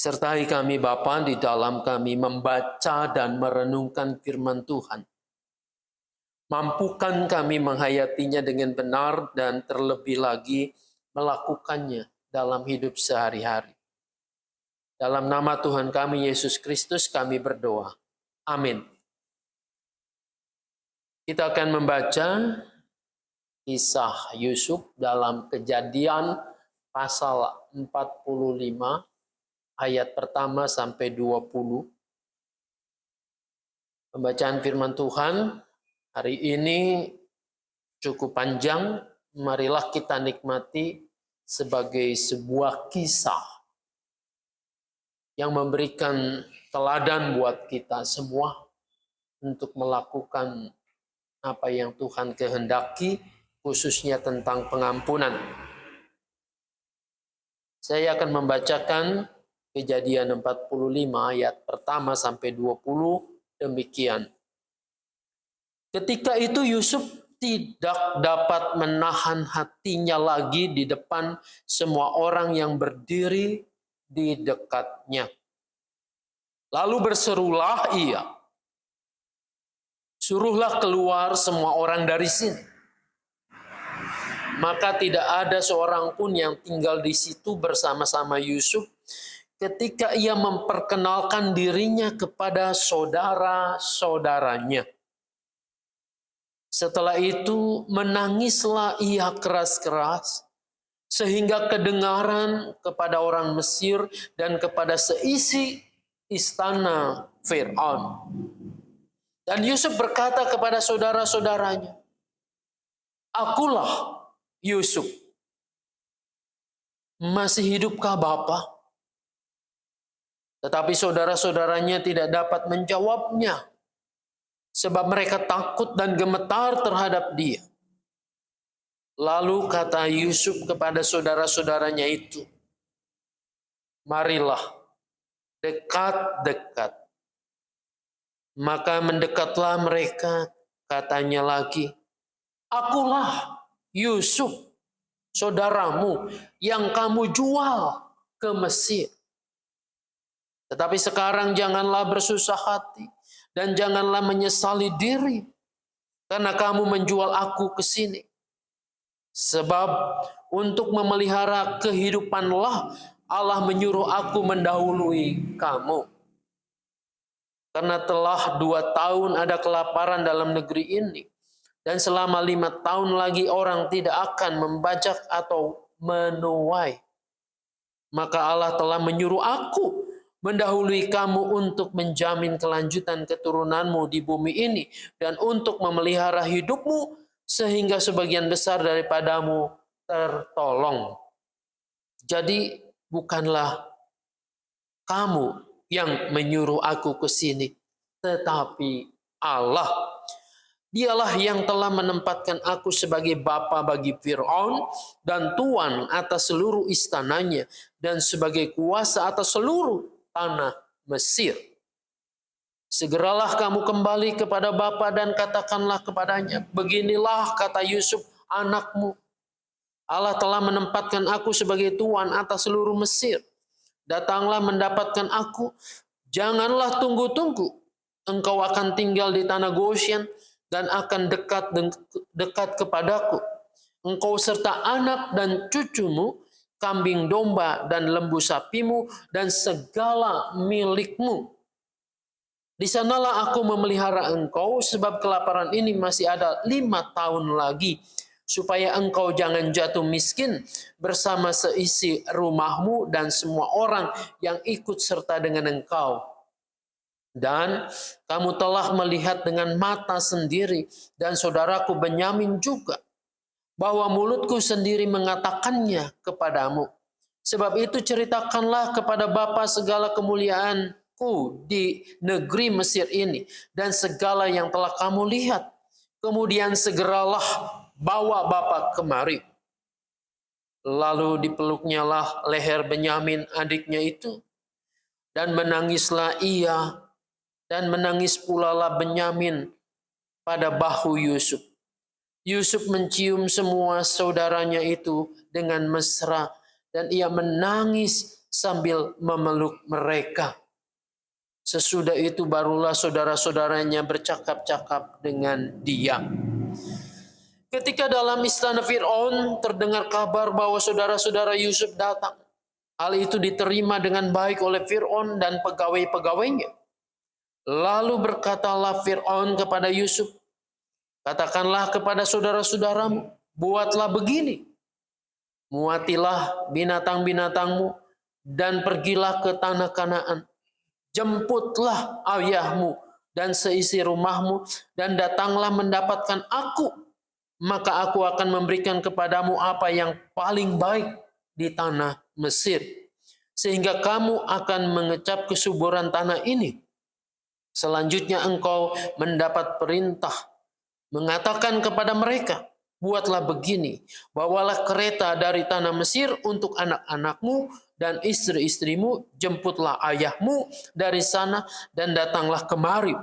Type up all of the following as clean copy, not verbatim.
Sertai kami Bapa di dalam kami membaca dan merenungkan firman Tuhan. Mampukan kami menghayatinya dengan benar dan terlebih lagi melakukannya dalam hidup sehari-hari. Dalam nama Tuhan kami Yesus Kristus kami berdoa. Amin. Kita akan membaca kisah Yusuf dalam Kejadian pasal 45 ayat pertama sampai 20. Pembacaan firman Tuhan hari ini cukup panjang. Marilah kita nikmati sebagai sebuah kisah yang memberikan teladan buat kita semua untuk melakukan apa yang Tuhan kehendaki, khususnya tentang pengampunan. Saya akan membacakan Kejadian 45 ayat pertama sampai 20 demikian. Ketika itu Yusuf tidak dapat menahan hatinya lagi di depan semua orang yang berdiri di dekatnya. Lalu berserulah ia, "Suruhlah keluar semua orang dari sini." Maka tidak ada seorang pun yang tinggal di situ bersama-sama Yusuf ketika ia memperkenalkan dirinya kepada saudara-saudaranya. Setelah itu menangislah ia keras-keras sehingga kedengaran kepada orang Mesir dan kepada seisi istana Fir'aun. Dan Yusuf berkata kepada saudara-saudaranya, "Akulah Yusuf. Masih hidupkah Bapa?" Tetapi saudara-saudaranya tidak dapat menjawabnya, sebab mereka takut dan gemetar terhadap dia. Lalu kata Yusuf kepada saudara-saudaranya itu, "Marilah dekat-dekat." Maka mendekatlah mereka, katanya lagi, "Akulah Yusuf, saudaramu yang kamu jual ke Mesir. Tetapi sekarang janganlah bersusah hati dan janganlah menyesali diri karena kamu menjual aku ke sini. Sebab untuk memelihara kehidupanlah Allah menyuruh aku mendahului kamu. Karena telah 2 tahun ada kelaparan dalam negeri ini, dan selama 5 tahun lagi orang tidak akan membajak atau menuai. Maka Allah telah menyuruh aku mendahului kamu untuk menjamin kelanjutan keturunanmu di bumi ini dan untuk memelihara hidupmu sehingga sebagian besar daripadamu tertolong. Jadi bukanlah kamu yang menyuruh aku ke sini, tetapi Allah. Dialah yang telah menempatkan aku sebagai bapa bagi Fir'aun dan tuan atas seluruh istananya dan sebagai kuasa atas seluruh tanah Mesir. Segeralah kamu kembali kepada bapa dan katakanlah kepadanya, beginilah kata Yusuf anakmu, Allah telah menempatkan aku sebagai tuan atas seluruh Mesir. Datanglah mendapatkan aku, janganlah tunggu-tunggu. Engkau akan tinggal di tanah Goshen dan akan dekat kepadaku. Engkau serta anak dan cucumu, kambing domba dan lembu sapimu, dan segala milikmu. Di sanalah aku memelihara engkau, sebab kelaparan ini masih ada 5 tahun lagi, supaya engkau jangan jatuh miskin bersama seisi rumahmu dan semua orang yang ikut serta dengan engkau. Dan kamu telah melihat dengan mata sendiri, dan saudaraku Benyamin juga, bahwa mulutku sendiri mengatakannya kepadamu. Sebab itu ceritakanlah kepada Bapa segala kemuliaanku di negeri Mesir ini, dan segala yang telah kamu lihat. Kemudian segeralah bawa Bapa kemari. Lalu dipeluknyalah leher Benyamin adiknya itu, dan menangislah ia, dan menangis pula lah Benyamin pada bahu Yusuf. Yusuf mencium semua saudaranya itu dengan mesra, dan ia menangis sambil memeluk mereka. Sesudah itu barulah saudara-saudaranya bercakap-cakap dengan dia. Ketika dalam istana Fir'aun terdengar kabar bahwa saudara-saudara Yusuf datang. Hal itu diterima dengan baik oleh Fir'aun dan pegawai-pegawainya. Lalu berkatalah Fir'aun kepada Yusuf, katakanlah kepada saudara-saudaramu, buatlah begini. Muatilah binatang-binatangmu dan pergilah ke tanah Kanaan. Jemputlah ayahmu dan seisi rumahmu dan datanglah mendapatkan aku. Maka aku akan memberikan kepadamu apa yang paling baik di tanah Mesir. Sehingga kamu akan mengecap kesuburan tanah ini. Selanjutnya engkau mendapat perintah mengatakan kepada mereka, buatlah begini, bawalah kereta dari tanah Mesir untuk anak-anakmu dan istri-istrimu, jemputlah ayahmu dari sana dan datanglah kemari.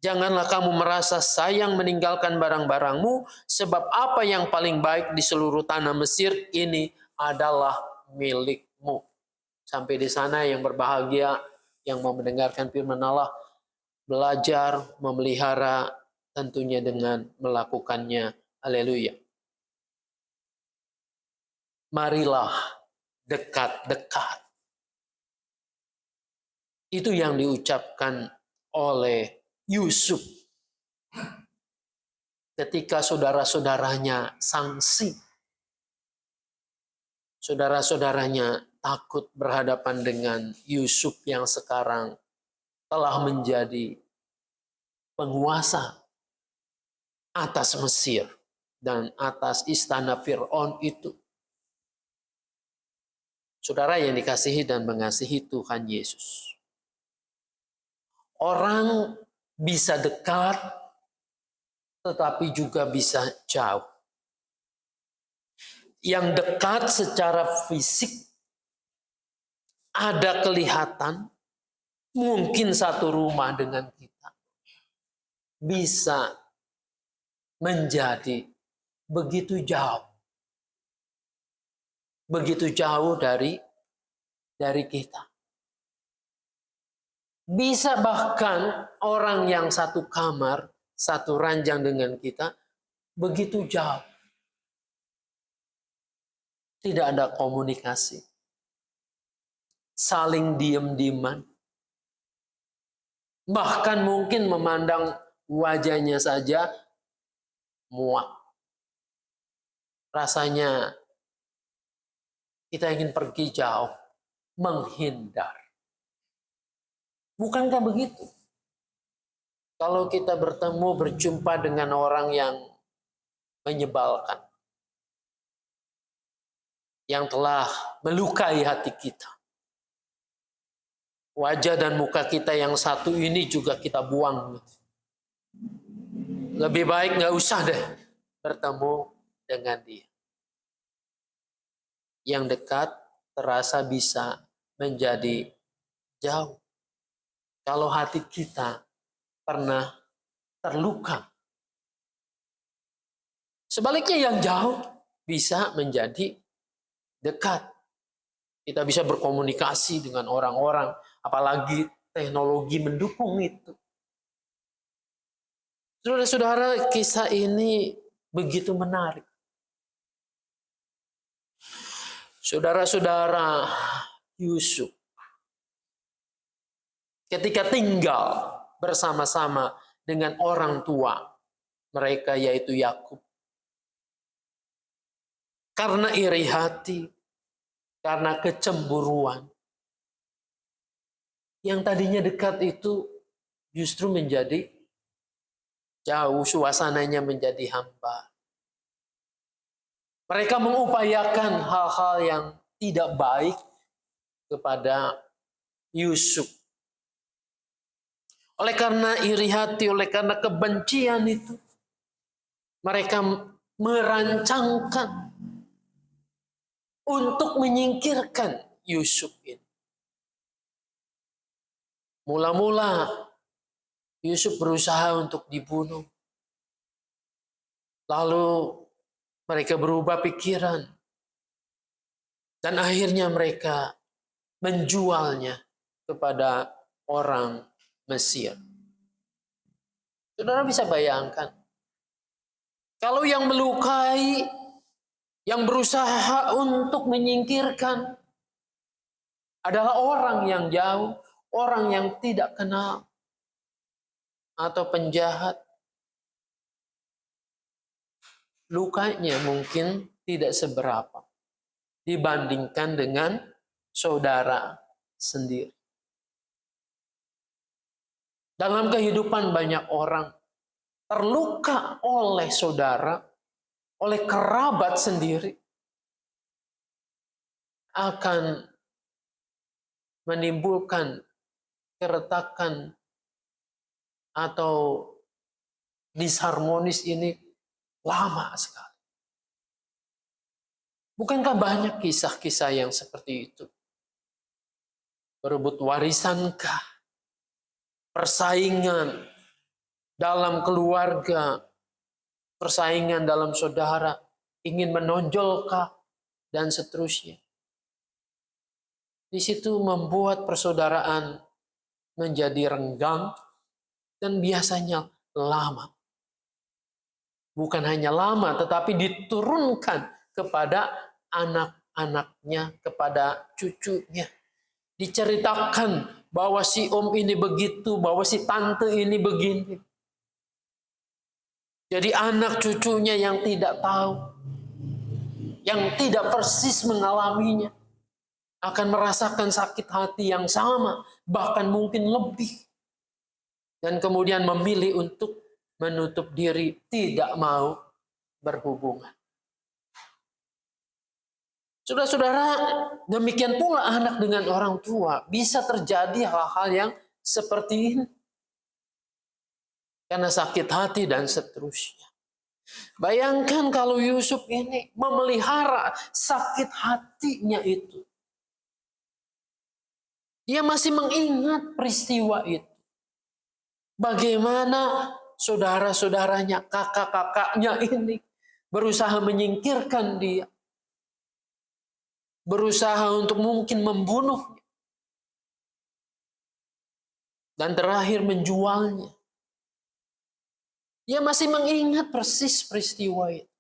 Janganlah kamu merasa sayang meninggalkan barang-barangmu, sebab apa yang paling baik di seluruh tanah Mesir ini adalah milikmu. Sampai di sana yang berbahagia, yang mau mendengarkan firman Allah, belajar memelihara tentunya dengan melakukannya. Haleluya. Marilah dekat-dekat. Itu yang diucapkan oleh Yusuf ketika saudara-saudaranya sangsi. Saudara-saudaranya takut berhadapan dengan Yusuf yang sekarang telah menjadi penguasa atas Mesir dan atas istana Fir'aun itu. Saudara yang dikasihi dan mengasihi Tuhan Yesus. Orang bisa dekat, tetapi juga bisa jauh. Yang dekat secara fisik, ada kelihatan, mungkin satu rumah dengan kita. Bisa menjadi begitu jauh. Begitu jauh dari kita. Bisa bahkan orang yang satu kamar, satu ranjang dengan kita, begitu jauh. Tidak ada komunikasi. Saling diem-dieman. Bahkan mungkin memandang wajahnya saja muak. Rasanya kita ingin pergi jauh, menghindar. Bukankah begitu? Kalau kita bertemu, berjumpa dengan orang yang menyebalkan, yang telah melukai hati kita, wajah dan muka kita yang satu ini juga kita buang. Lebih baik nggak usah deh bertemu dengan dia. Yang dekat terasa bisa menjadi jauh. Kalau hati kita pernah terluka. Sebaliknya yang jauh bisa menjadi dekat. Kita bisa berkomunikasi dengan orang-orang, apalagi teknologi mendukung itu. Saudara-saudara, kisah ini begitu menarik. Saudara-saudara Yusuf ketika tinggal bersama-sama dengan orang tua mereka, yaitu Yakub, karena iri hati, karena kecemburuan, yang tadinya dekat itu justru menjadi jauh, suasananya menjadi hambar. Mereka mengupayakan hal-hal yang tidak baik kepada Yusuf. Oleh karena iri hati, oleh karena kebencian itu, mereka merancangkan untuk menyingkirkan Yusuf ini. Mula-mula Yusuf berusaha untuk dibunuh. Lalu mereka berubah pikiran. Dan akhirnya mereka menjualnya kepada orang Mesir. Saudara bisa bayangkan, kalau yang melukai, yang berusaha untuk menyingkirkan adalah orang yang jauh, orang yang tidak kenal, atau penjahat, lukanya mungkin tidak seberapa dibandingkan dengan saudara sendiri. Dalam kehidupan banyak orang terluka oleh saudara, oleh kerabat sendiri, akan menimbulkan keretakan atau disharmonis ini lama sekali. Bukankah banyak kisah-kisah yang seperti itu? Berebut warisankah? Persaingan dalam keluarga, persaingan dalam saudara, ingin menonjolkah, dan seterusnya. Di situ membuat persaudaraan menjadi renggang dan biasanya lama. Bukan hanya lama, tetapi diturunkan kepada anak-anaknya, kepada cucunya. Diceritakan bahwa si om ini begitu, bahwa si tante ini begini. Jadi anak cucunya yang tidak tahu, yang tidak persis mengalaminya, akan merasakan sakit hati yang sama, bahkan mungkin lebih. Dan kemudian memilih untuk menutup diri, tidak mau berhubungan. Saudara-saudara, demikian pula anak dengan orang tua. Bisa terjadi hal-hal yang seperti ini. Karena sakit hati dan seterusnya. Bayangkan kalau Yusuf ini memelihara sakit hatinya itu. Dia masih mengingat peristiwa itu. Bagaimana saudara-saudaranya, kakak-kakaknya ini berusaha menyingkirkan dia. Berusaha untuk mungkin membunuhnya. Dan terakhir menjualnya. Dia masih mengingat persis peristiwa itu.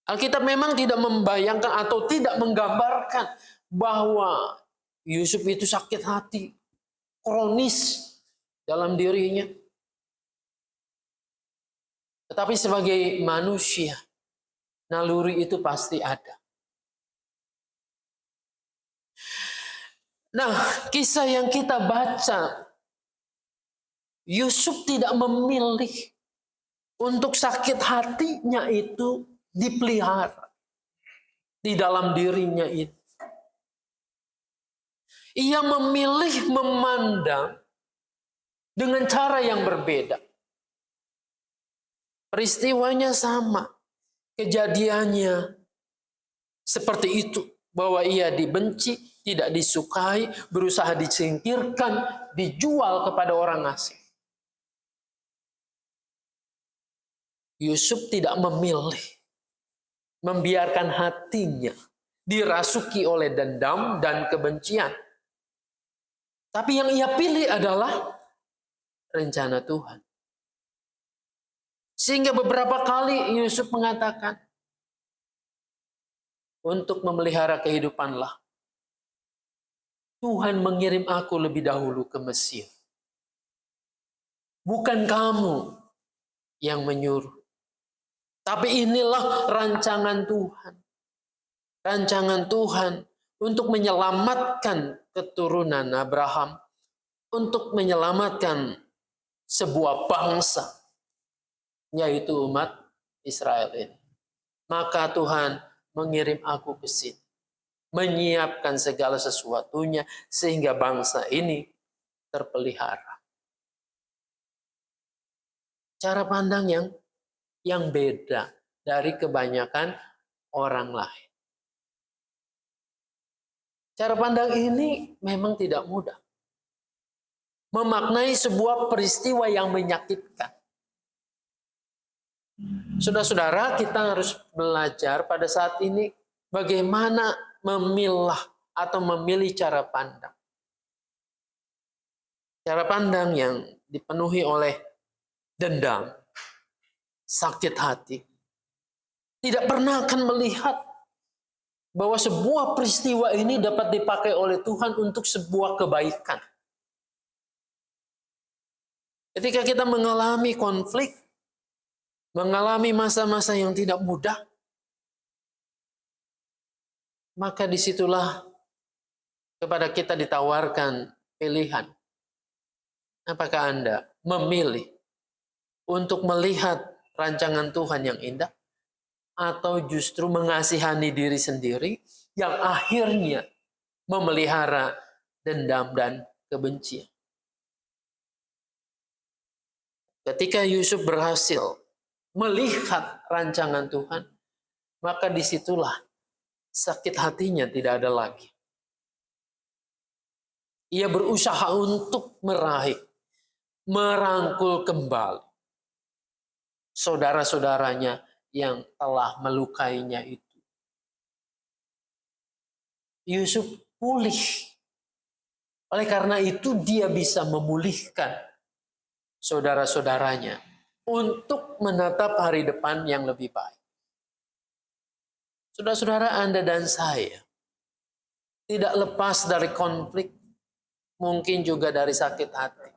Alkitab memang tidak membayangkan atau tidak menggambarkan bahwa Yusuf itu sakit hati, kronis dalam dirinya. Tetapi sebagai manusia, naluri itu pasti ada. Nah, kisah yang kita baca, Yusuf tidak memilih untuk sakit hatinya itu dipelihara di dalam dirinya itu. Ia memilih memandang dengan cara yang berbeda. Peristiwanya sama. Kejadiannya seperti itu. Bahwa ia dibenci, tidak disukai, berusaha disingkirkan, dijual kepada orang asing. Yusuf tidak memilih membiarkan hatinya dirasuki oleh dendam dan kebencian. Tapi yang ia pilih adalah rencana Tuhan. Sehingga beberapa kali Yusuf mengatakan, untuk memelihara kehidupanlah, Tuhan mengirim aku lebih dahulu ke Mesir. Bukan kamu yang menyuruh. Tapi inilah rancangan Tuhan. Rancangan Tuhan untuk menyelamatkan keturunan Abraham. Untuk menyelamatkan sebuah bangsa. Yaitu umat Israel ini. Maka Tuhan mengirim aku ke sini. Menyiapkan segala sesuatunya sehingga bangsa ini terpelihara. Cara pandang yang beda dari kebanyakan orang lain. Cara pandang ini memang tidak mudah. Memaknai sebuah peristiwa yang menyakitkan. Saudara-saudara, kita harus belajar pada saat ini bagaimana memilah atau memilih cara pandang. Cara pandang yang dipenuhi oleh dendam, sakit hati. Tidak pernah akan melihat bahwa sebuah peristiwa ini dapat dipakai oleh Tuhan untuk sebuah kebaikan. Ketika kita mengalami konflik, mengalami masa-masa yang tidak mudah, maka disitulah kepada kita ditawarkan pilihan. Apakah Anda memilih untuk melihat rancangan Tuhan yang indah, atau justru mengasihani diri sendiri yang akhirnya memelihara dendam dan kebencian? Ketika Yusuf berhasil melihat rancangan Tuhan, maka disitulah sakit hatinya tidak ada lagi. Ia berusaha untuk meraih, merangkul kembali saudara-saudaranya yang telah melukainya itu. Yusuf pulih. Oleh karena itu dia bisa memulihkan saudara-saudaranya untuk menatap hari depan yang lebih baik. Saudara-saudara, Anda dan saya tidak lepas dari konflik, mungkin juga dari sakit hati.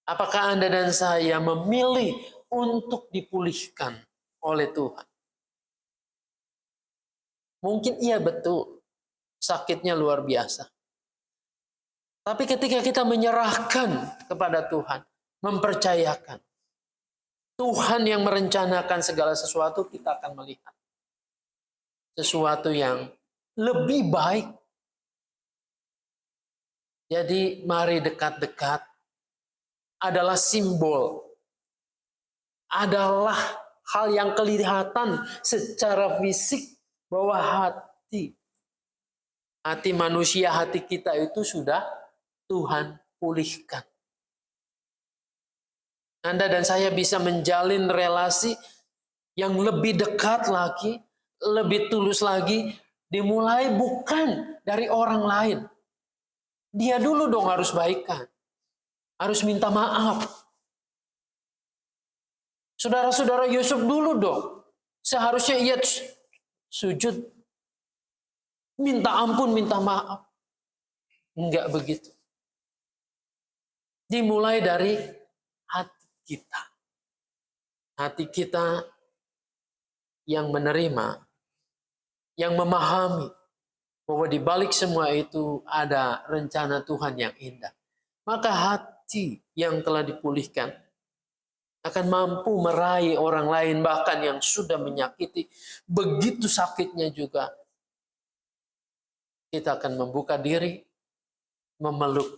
Apakah Anda dan saya memilih untuk dipulihkan oleh Tuhan? Mungkin iya betul, sakitnya luar biasa. Tapi ketika kita menyerahkan kepada Tuhan, mempercayakan, Tuhan yang merencanakan segala sesuatu, kita akan melihat sesuatu yang lebih baik. Jadi mari dekat-dekat adalah simbol, adalah hal yang kelihatan secara fisik bahwa hati manusia, hati kita itu sudah Tuhan pulihkan. Anda dan saya bisa menjalin relasi yang lebih dekat lagi, lebih tulus lagi, dimulai bukan dari orang lain. Dia dulu dong harus baikan, harus minta maaf. Saudara-saudara Yusuf dulu dong, seharusnya ia sujud, minta ampun, minta maaf. Enggak begitu. Dimulai dari hati kita. Hati kita yang menerima, yang memahami bahwa di balik semua itu ada rencana Tuhan yang indah. Maka hati yang telah dipulihkan akan mampu meraih orang lain, bahkan yang sudah menyakiti. Begitu sakitnya juga, kita akan membuka diri, memeluk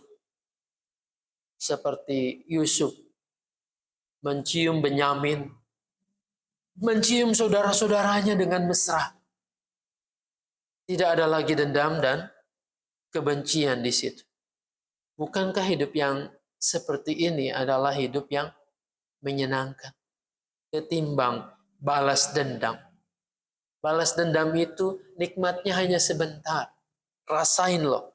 seperti Yusuf mencium Benyamin, mencium saudara-saudaranya dengan mesra. Tidak ada lagi dendam dan kebencian di situ. Bukankah hidup yang seperti ini adalah hidup yang menyenangkan ketimbang balas dendam? Balas dendam itu nikmatnya hanya sebentar. Rasain loh.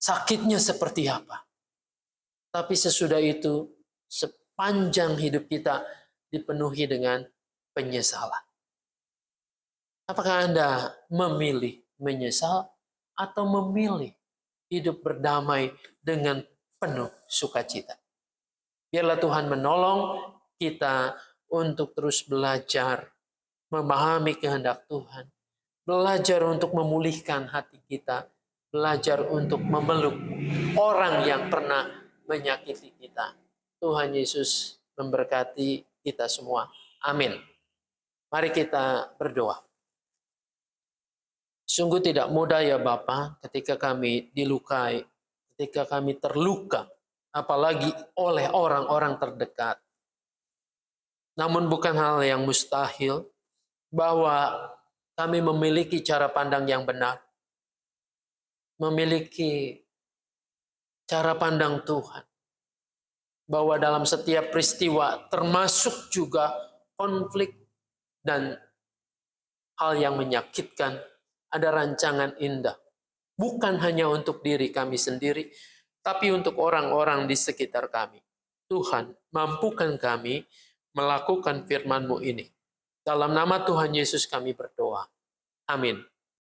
Sakitnya seperti apa. Tapi sesudah itu, sepanjang hidup kita dipenuhi dengan penyesalan. Apakah Anda memilih menyesal atau memilih hidup berdamai dengan penuh sukacita? Biarlah Tuhan menolong kita untuk terus belajar memahami kehendak Tuhan. Belajar untuk memulihkan hati kita. Belajar untuk memeluk orang yang pernah menyakiti kita. Tuhan Yesus memberkati kita semua. Amin. Mari kita berdoa. Sungguh tidak mudah ya Bapa, ketika kami dilukai, ketika kami terluka, apalagi oleh orang-orang terdekat. Namun bukan hal yang mustahil bahwa kami memiliki cara pandang yang benar, memiliki cara pandang Tuhan, bahwa dalam setiap peristiwa termasuk juga konflik dan hal yang menyakitkan, ada rancangan indah. Bukan hanya untuk diri kami sendiri, tapi untuk orang-orang di sekitar kami. Tuhan, mampukan kami melakukan firman-Mu ini. Dalam nama Tuhan Yesus kami berdoa. Amin.